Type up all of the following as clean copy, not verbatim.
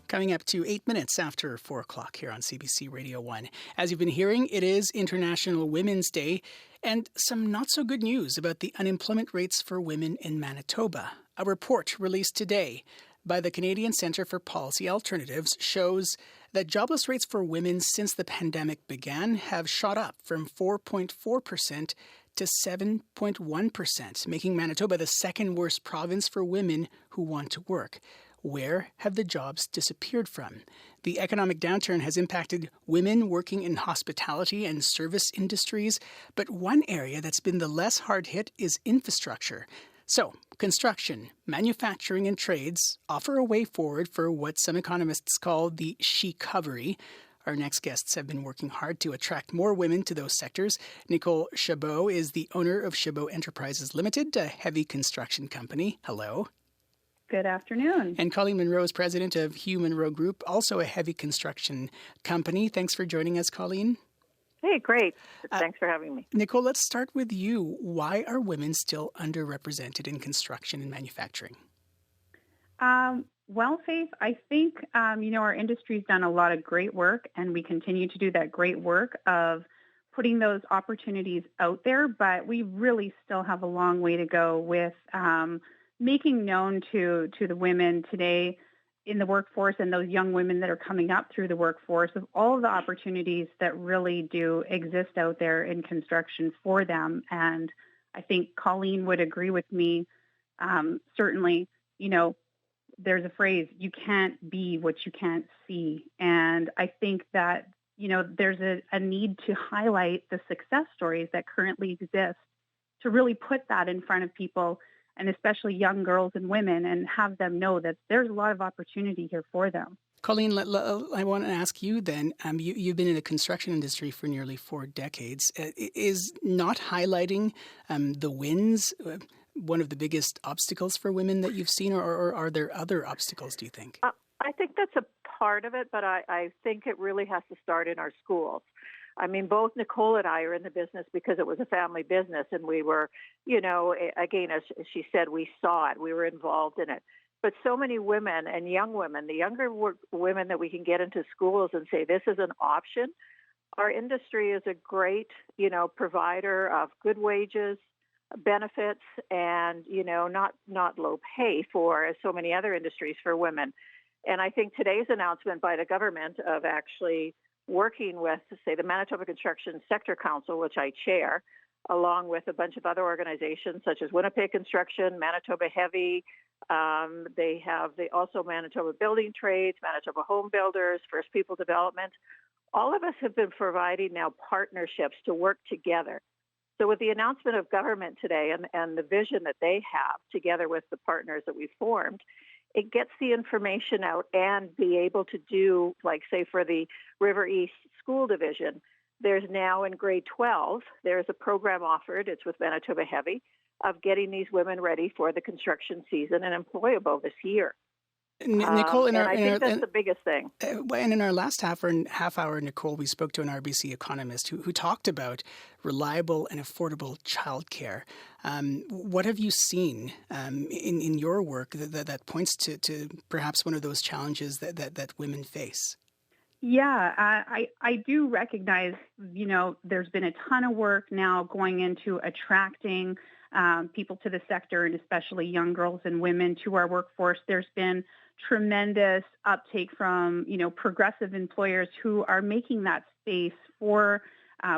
Coming up to 8 minutes after 4 o'clock here on CBC Radio 1. As you've been hearing, it is International Women's Day, and some not so good news about the unemployment rates for women in Manitoba. A report released today by the Canadian Centre for Policy Alternatives shows that jobless rates for women since the pandemic began have shot up from 4.4% to 7.1%, making Manitoba the second worst province for women who want to work. Where have the jobs disappeared from? The economic downturn has impacted women working in hospitality and service industries, but one area that's been the less hard hit is infrastructure. So, construction, manufacturing and trades offer a way forward for what some economists call the she-covery. Our next guests have been working hard to attract more women to those sectors. Nicole Chabot is the owner of Chabot Enterprises Limited, a heavy construction company. Hello. Good afternoon. And Colleen Munro is president of Munro Group, also a heavy construction company. Thanks for joining us, Colleen. Hey, great. Thanks for having me. Nicole, let's start with you. Why are women still underrepresented in construction and manufacturing? Well, Faith, I think, our industry's done a lot of great work, and we continue to do that great work of putting those opportunities out there, but we really still have a long way to go with making known to the women today in the workforce and those young women that are coming up through the workforce of all of the opportunities that really do exist out there in construction for them. And I think Colleen would agree with me. Certainly, there's a phrase, you can't be what you can't see. And I think that, there's a need to highlight the success stories that currently exist to really put that in front of people, and especially young girls and women, and have them know that there's a lot of opportunity here for them. Colleen, I want to ask you then, you've been in the construction industry for nearly 4 decades. Is not highlighting the wins one of the biggest obstacles for women that you've seen, or are there other obstacles, do you think? I think that's a part of it, but I think it really has to start in our schools. I mean, both Nicole and I are in the business because it was a family business, and we were, again, as she said, we saw it, we were involved in it. But so many women and young women, the younger women that we can get into schools and say, this is an option. Our industry is a great, provider of good wages, benefits, and, not low pay for, as so many other industries, for women. And I think today's announcement by the government of actually working with, say, the Manitoba Construction Sector Council, which I chair, along with a bunch of other organizations such as Winnipeg Construction, Manitoba Heavy. They have also Manitoba Building Trades, Manitoba Home Builders, First People Development. All of us have been providing now partnerships to work together. So with the announcement of government today and the vision that they have together with the partners that we've formed, it gets the information out and be able to do, like, say, for the River East School Division, there's now in grade 12, there's a program offered, it's with Manitoba Heavy, of getting these women ready for the construction season and employable this year. Nicole, I think that's the biggest thing. And in our last half hour, Nicole, we spoke to an RBC economist who talked about reliable and affordable childcare. What have you seen in your work that points to perhaps one of those challenges that women face? Yeah, I do recognize, there's been a ton of work now going into attracting people to the sector, and especially young girls and women to our workforce. There's been tremendous uptake from, progressive employers who are making that space for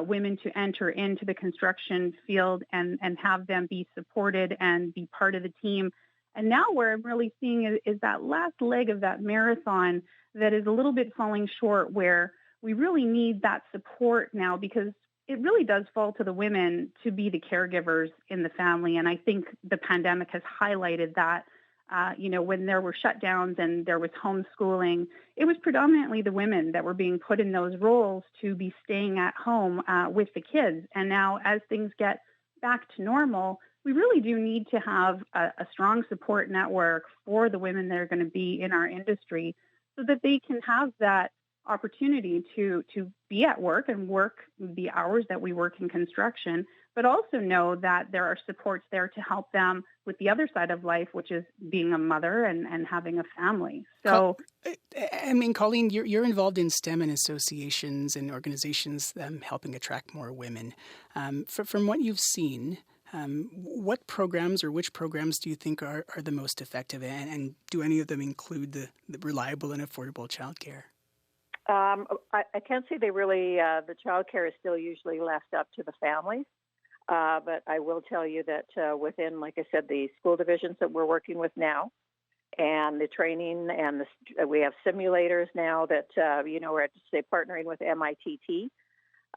women to enter into the construction field and have them be supported and be part of the team. And now where I'm really seeing is that last leg of that marathon that is a little bit falling short, where we really need that support now, because it really does fall to the women to be the caregivers in the family. And I think the pandemic has highlighted that, when there were shutdowns and there was homeschooling, it was predominantly the women that were being put in those roles to be staying at home with the kids. And now as things get back to normal, we really do need to have a strong support network for the women that are going to be in our industry so that they can have that opportunity to be at work and work the hours that we work in construction, but also know that there are supports there to help them with the other side of life, which is being a mother and having a family. So, Colleen, you're involved in STEM and associations and organizations helping attract more women. From what you've seen, what programs or which programs do you think are the most effective, and do any of them include the reliable and affordable childcare? I can't say they really, the childcare is still usually left up to the families. But I will tell you that within, like I said, the school divisions that we're working with now and the training and we have simulators now that, we're partnering with MITT,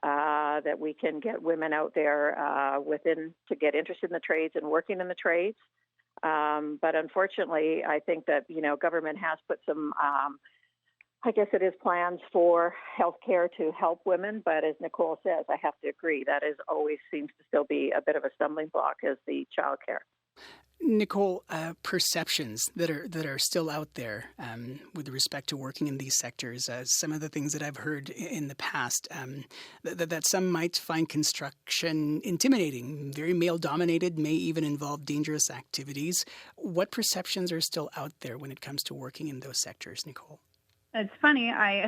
that we can get women out there to get interested in the trades and working in the trades. But unfortunately, I think that, government has put some I guess it is plans for healthcare to help women, but as Nicole says, I have to agree that always seems to still be a bit of a stumbling block is the childcare. Nicole, perceptions that are still out there with respect to working in these sectors. Some of the things that I've heard in the past, that some might find construction intimidating, very male-dominated, may even involve dangerous activities. What perceptions are still out there when it comes to working in those sectors, Nicole? It's funny. I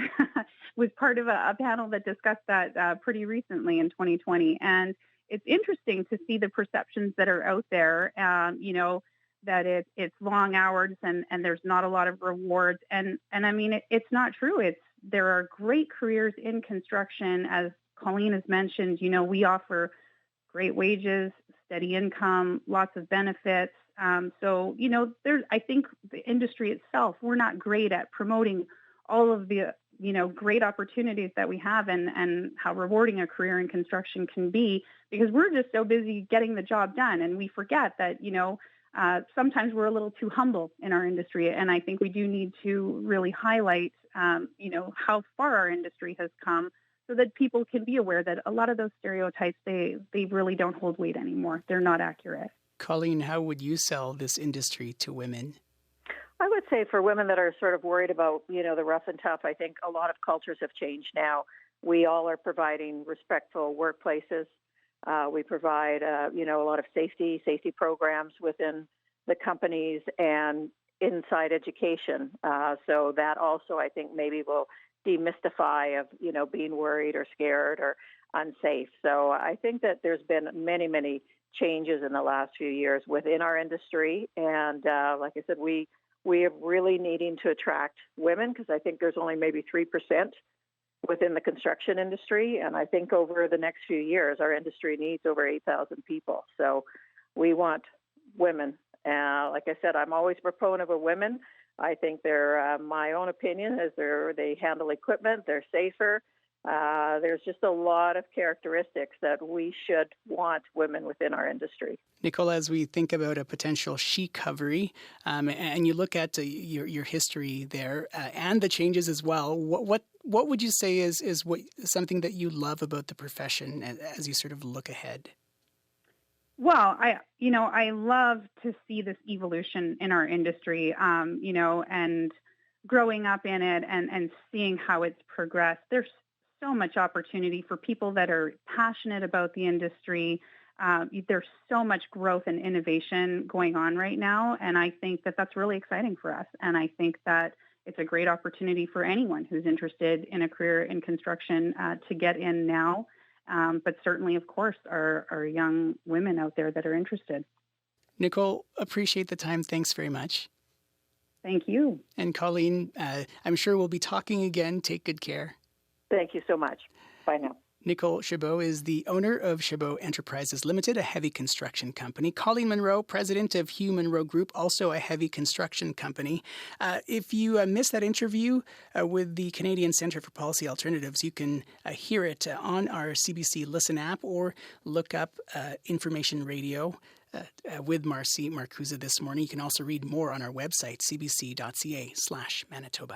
was part of a panel that discussed that pretty recently in 2020. And it's interesting to see the perceptions that are out there, that it's long hours and there's not a lot of rewards. And I mean, it's not true. There are great careers in construction. As Colleen has mentioned, we offer great wages, steady income, lots of benefits. I think the industry itself, we're not great at promoting all of the, great opportunities that we have and how rewarding a career in construction can be, because we're just so busy getting the job done. And we forget that, sometimes we're a little too humble in our industry. And I think we do need to really highlight, how far our industry has come so that people can be aware that a lot of those stereotypes, they really don't hold weight anymore. They're not accurate. Colleen, how would you sell this industry to women? I would say for women that are sort of worried about, the rough and tough, I think a lot of cultures have changed now. We all are providing respectful workplaces. We provide, a lot of safety programs within the companies and inside education. So that also, I think, maybe will demystify of, being worried or scared or unsafe. So I think that there's been many, many changes in the last few years within our industry. And like I said, we are really needing to attract women because I think there's only maybe 3% within the construction industry. And I think over the next few years, our industry needs over 8,000 people. So we want women. Like I said, I'm always a proponent of women. I think they're, my own opinion is they handle equipment, they're safer. There's just a lot of characteristics that we should want women within our industry. Nicole, as we think about a potential recovery, and you look at your history there and the changes as well, what would you say is something that you love about the profession as you sort of look ahead? Well, I love to see this evolution in our industry, and growing up in it and seeing how it's progressed. There's so much opportunity for people that are passionate about the industry. There's so much growth and innovation going on right now, and I think that that's really exciting for us. And I think that it's a great opportunity for anyone who's interested in a career in construction to get in now. But certainly, of course, are young women out there that are interested. Nicole, appreciate the time. Thanks very much. Thank you. And Colleen, I'm sure we'll be talking again. Take good care. Thank you so much. Bye now. Nicole Chabot is the owner of Chabot Enterprises Limited, a heavy construction company. Colleen Munro, president of Hugh Munro Group, also a heavy construction company. If you missed that interview with the Canadian Centre for Policy Alternatives, you can hear it on our CBC Listen app or look up Information Radio with Marcy Marcusa this morning. You can also read more on our website, cbc.ca/Manitoba.